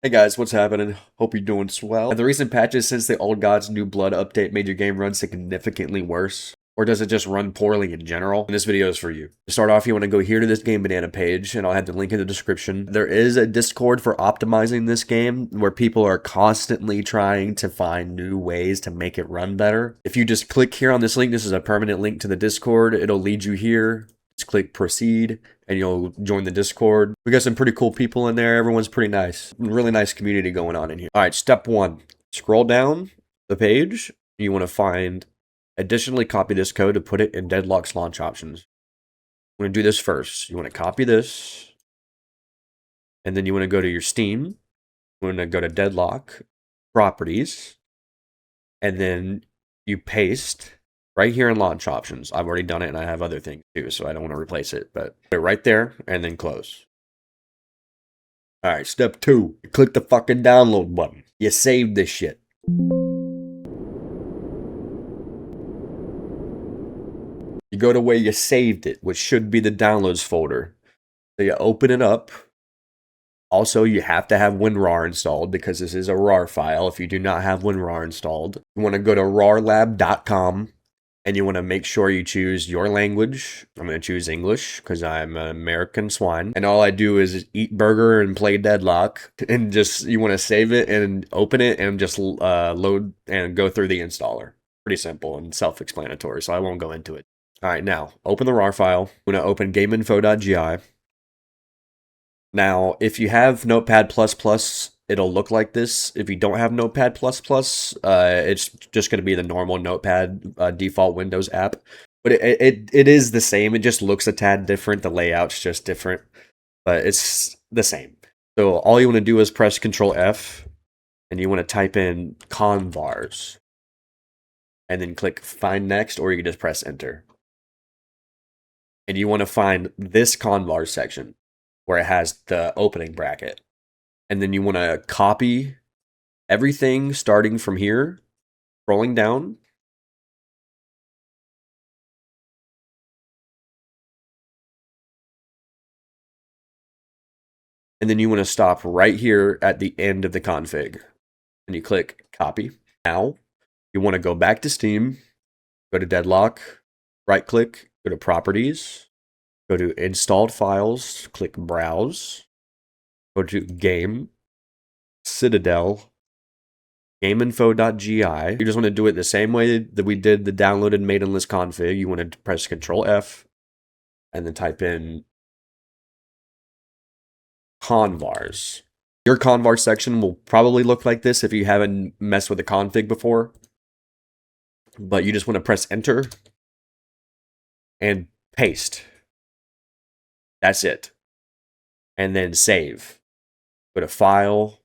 Hey guys, what's happening? Hope you're doing swell. Have the recent patches since the Old Gods New Blood update made your game run significantly worse? Or does it just run poorly in general? And this video is for you. To start off, you want to go here to this Game Banana page, and I'll have the link in the description. There is a Discord for optimizing this game, where people are constantly trying to find new ways to make it run better. If you just click here on this link, this is a permanent link to the Discord, it'll lead you here. Just click proceed and you'll join the Discord. We got some pretty cool people in there. Everyone's pretty nice. Really nice community going on in here. All right, step one. Scroll down the page. You want to find additionally copy this code to put it in Deadlock's launch options. I'm going to do this first. You want to copy this. And then you want to go to your Steam. You want to go to Deadlock, Properties. And then you paste right here in launch options. I've already done it and I have other things too, so I don't want to replace it, but put it right there and then close. All right, step two, click the fucking download button. You saved this shit. You go to where you saved it, which should be the downloads folder. So you open it up. Also, you have to have WinRAR installed because this is a RAR file. If you do not have WinRAR installed, you want to go to rarlab.com. And you want to make sure you choose your language. I'm going to choose English because I'm an American swine. And all I do is eat burger and play Deadlock. And just, you want to save it and open it and just load and go through the installer. Pretty simple and self-explanatory, so I won't go into it. All right, now, open the RAR file. I'm going to open Gameinfo.gi. Now, if you have Notepad++, it'll look like this. If you don't have Notepad++, it's just going to be the normal Notepad default Windows app. But it is the same. It just looks a tad different. The layout's just different. But it's the same. So all you want to do is press Control F. And you want to type in convars. And then click Find Next, or you can just press Enter. And you want to find this convars section, where it has the opening bracket. And then you want to copy everything starting from here, scrolling down. And then you want to stop right here at the end of the config. And you click copy. Now, you want to go back to Steam, go to Deadlock, right click, go to properties, go to installed files, click browse, go to game, Citadel, Gameinfo.gi. You just want to do it the same way that we did the downloaded maidenless config. You want to press Control F and then type in convars. Your convar section will probably look like this if you haven't messed with the config before. But you just want to press Enter and paste. That's it. And then save. Go to File,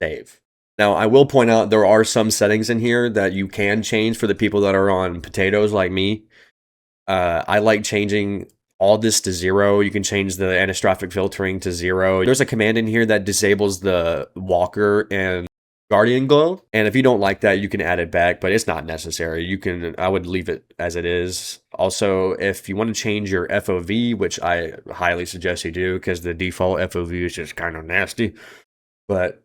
Save. Now, I will point out there are some settings in here that you can change for the people that are on potatoes like me. I like changing all this to 0. You can change the anistrophic filtering to 0. There's a command in here that disables the Walker and Guardian glow. And if you don't like that, you can add it back, but it's not necessary. I would leave it as it is. Also, if you want to change your FOV, which I highly suggest you do because the default FOV is just kind of nasty, but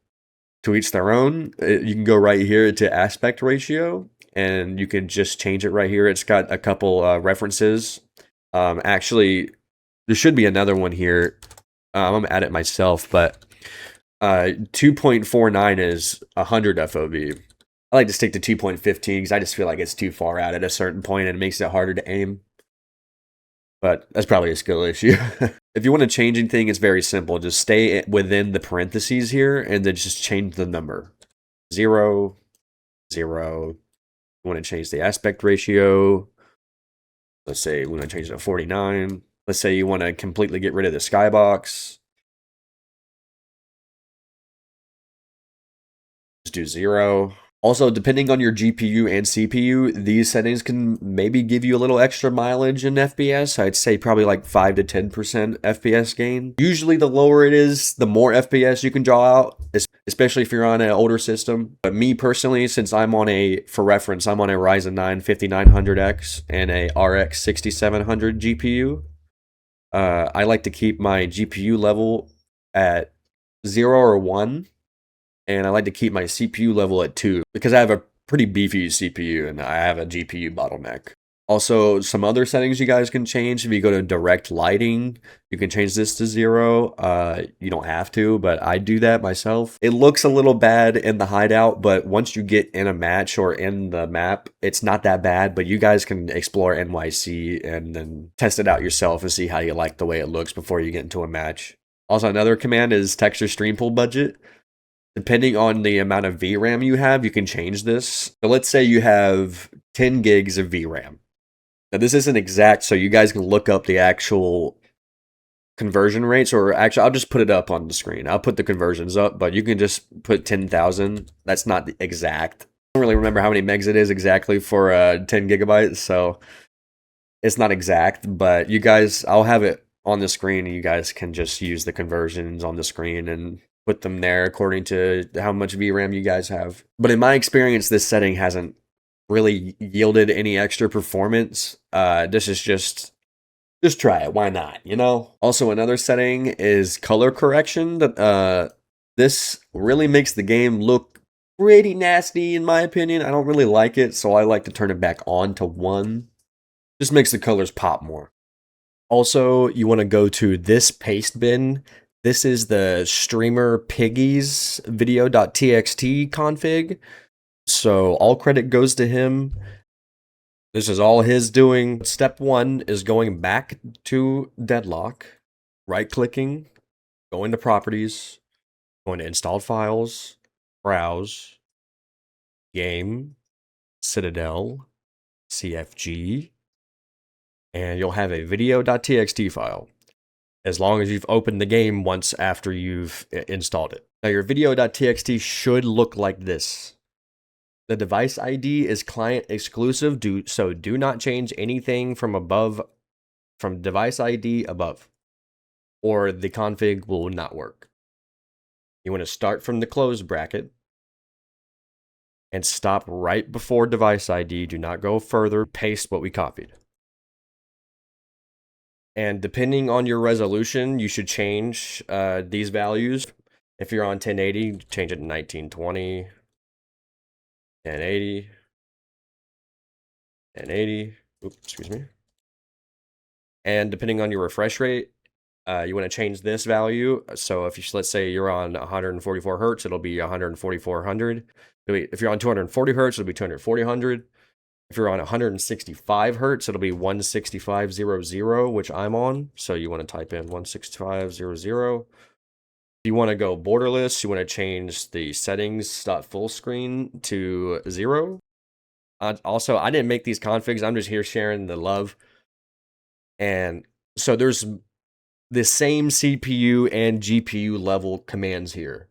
to each their own, you can go right here to aspect ratio and you can just change it right here. It's got a couple references. Actually, there should be another one here. I'm gonna add it myself, but 2.49 is 100 FOV. I like to stick to 2.15 because I just feel like it's too far out at a certain point and it makes it harder to aim. But that's probably a skill issue. If you want to change anything, it's very simple. Just stay within the parentheses here and then just change the number. 0, 0. You want to change the aspect ratio. Let's say we want to change it to 49. Let's say you want to completely get rid of the skybox. Just do 0. Also, depending on your GPU and CPU, these settings can maybe give you a little extra mileage in FPS. I'd say probably like 5 to 10% FPS gain. Usually the lower it is, the more FPS you can draw out, especially if you're on an older system. But me personally, since for reference, I'm on a Ryzen 9 5900X and a RX 6700 GPU. I like to keep my GPU level at 0 or 1. And I like to keep my CPU level at 2 because I have a pretty beefy CPU and I have a GPU bottleneck. Also, some other settings you guys can change. If you go to direct lighting, you can change this to 0. You don't have to, but I do that myself. It looks a little bad in the hideout, but once you get in a match or in the map, it's not that bad, but you guys can explore NYC and then test it out yourself and see how you like the way it looks before you get into a match. Also, another command is texture stream pool budget. Depending on the amount of VRAM you have, you can change this. So let's say you have 10 gigs of VRAM. Now, this isn't exact, so you guys can look up the actual conversion rates, or actually, I'll just put it up on the screen. I'll put the conversions up, but you can just put 10,000. That's not the exact. I don't really remember how many megs it is exactly for 10 gigabytes, so it's not exact, but you guys, I'll have it on the screen, and you guys can just use the conversions on the screen and put them there according to how much VRAM you guys have. But in my experience, this setting hasn't really yielded any extra performance. This is just try it. Why not? You know? Also, another setting is color correction. This really makes the game look pretty nasty in my opinion. I don't really like it, so I like to turn it back on to 1. Just makes the colors pop more. Also, you want to go to this paste bin. This is the streamer piggies video.txt config. So all credit goes to him. This is all his doing. Step 1 is going back to Deadlock, right-clicking, going to properties, going to installed files, browse, game, Citadel, CFG, and you'll have a video.txt file as long as you've opened the game once after you've installed it. Now your video.txt should look like this. The device ID is client exclusive, so do not change anything from device ID above, or the config will not work. You want to start from the close bracket and stop right before device ID. Do not go further. Paste what we copied. And depending on your resolution, you should change these values. If you're on 1080, change it to 1920. 1080, 1080, oops, excuse me. And depending on your refresh rate, you want to change this value. So if you, let's say you're on 144 hertz, it'll be 14400. If you're on 240 hertz, it'll be 24000. If you're on 165 hertz, it'll be 16500, which I'm on. So you want to type in 16500. If you want to go borderless, you want to change the settings full screen to 0. Also, I didn't make these configs. I'm just here sharing the love. And so there's the same CPU and GPU level commands here.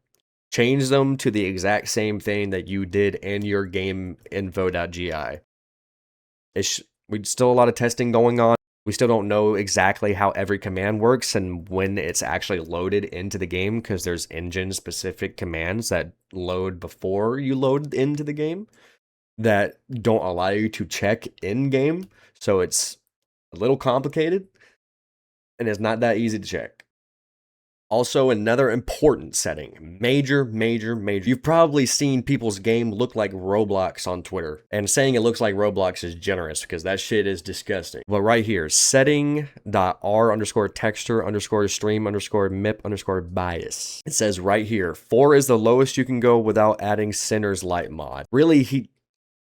Change them to the exact same thing that you did in your Gameinfo.gi. We still a lot of testing going on. We still don't know exactly how every command works and when it's actually loaded into the game, because there's engine-specific commands that load before you load into the game that don't allow you to check in-game. So it's a little complicated, and it's not that easy to check. Also, another important setting, major. You've probably seen people's game look like Roblox on Twitter. And saying it looks like Roblox is generous because that shit is disgusting. But right here, setting.r_texture_stream_mip_bias. It says right here, 4 is the lowest you can go without adding Sinner's Light mod. Really,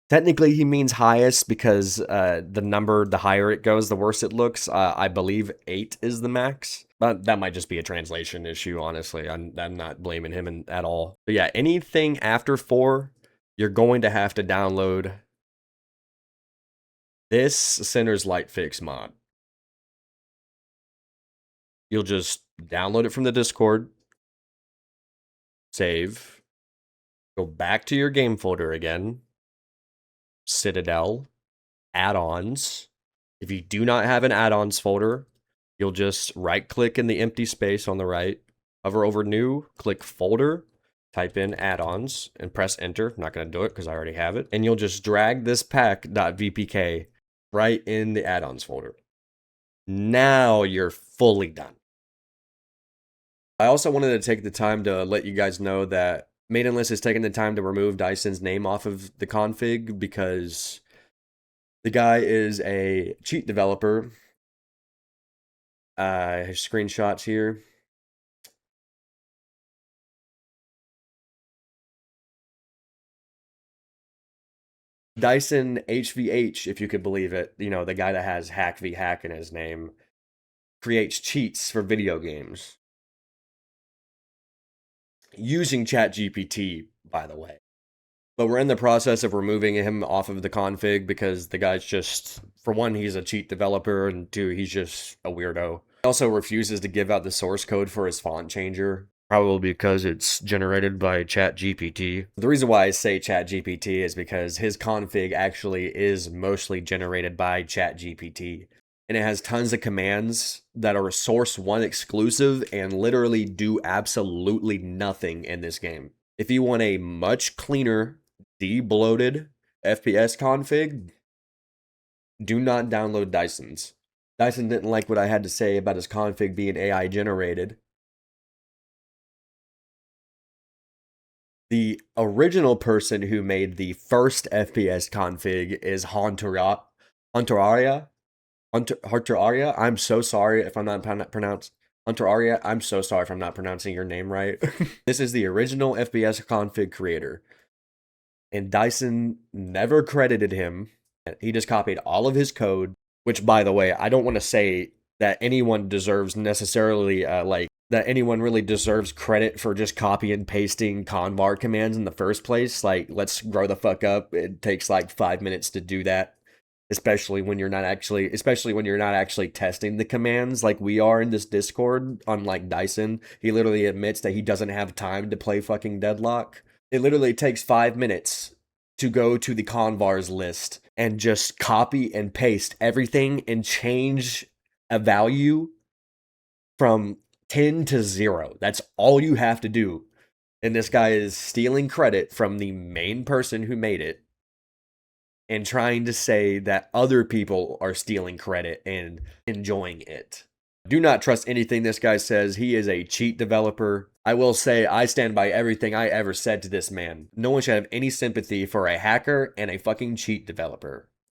technically, he means highest because the higher it goes, the worse it looks. I believe 8 is the max. But that might just be a translation issue, honestly. I'm not blaming him at all. But yeah, anything after 4, you're going to have to download this Sinner's Light Fix mod. You'll just download it from the Discord, save, go back to your game folder again, Citadel, add-ons. If you do not have an add-ons folder, you'll just right-click in the empty space on the right, hover over New, click Folder, type in Add-ons, and press Enter. I'm not going to do it because I already have it. And you'll just drag this pack.vpk right in the Add-ons folder. Now you're fully done. I also wanted to take the time to let you guys know that Maidenless is taking the time to remove Dyson's name off of the config because the guy is a cheat developer. Screenshots here. Dyson HVH, if you could believe it, you know, the guy that has Hack v Hack in his name, creates cheats for video games. Using ChatGPT, by the way. But we're in the process of removing him off of the config because the guy's just, for one, he's a cheat developer, and two, he's just a weirdo. He also refuses to give out the source code for his font changer, probably because it's generated by ChatGPT. The reason why I say ChatGPT is because his config actually is mostly generated by ChatGPT. And it has tons of commands that are Source 1 exclusive and literally do absolutely nothing in this game. If you want a much cleaner, de-bloated FPS config, do not download Dyson's. Dyson didn't like what I had to say about his config being AI generated. The original person who made the first FPS config is Hunter Aria. I'm so sorry if I'm not pronounced. Hunter Aria, I'm so sorry if I'm not pronouncing your name right. This is the original FPS config creator. And Dyson never credited him. He just copied all of his code, which, by the way, I don't want to say that anyone deserves necessarily, that anyone really deserves credit for just copy and pasting convar commands in the first place. Like, let's grow the fuck up. It takes like 5 minutes to do that. Especially when you're not actually testing the commands like we are in this Discord, unlike Dyson. He literally admits that he doesn't have time to play fucking Deadlock. It literally takes 5 minutes to go to the convars list and just copy and paste everything and change a value from 10 to 0. That's all you have to do. And this guy is stealing credit from the main person who made it and trying to say that other people are stealing credit and enjoying it. Do not trust anything this guy says. He is a cheat developer. I will say I stand by everything I ever said to this man. No one should have any sympathy for a hacker and a fucking cheat developer.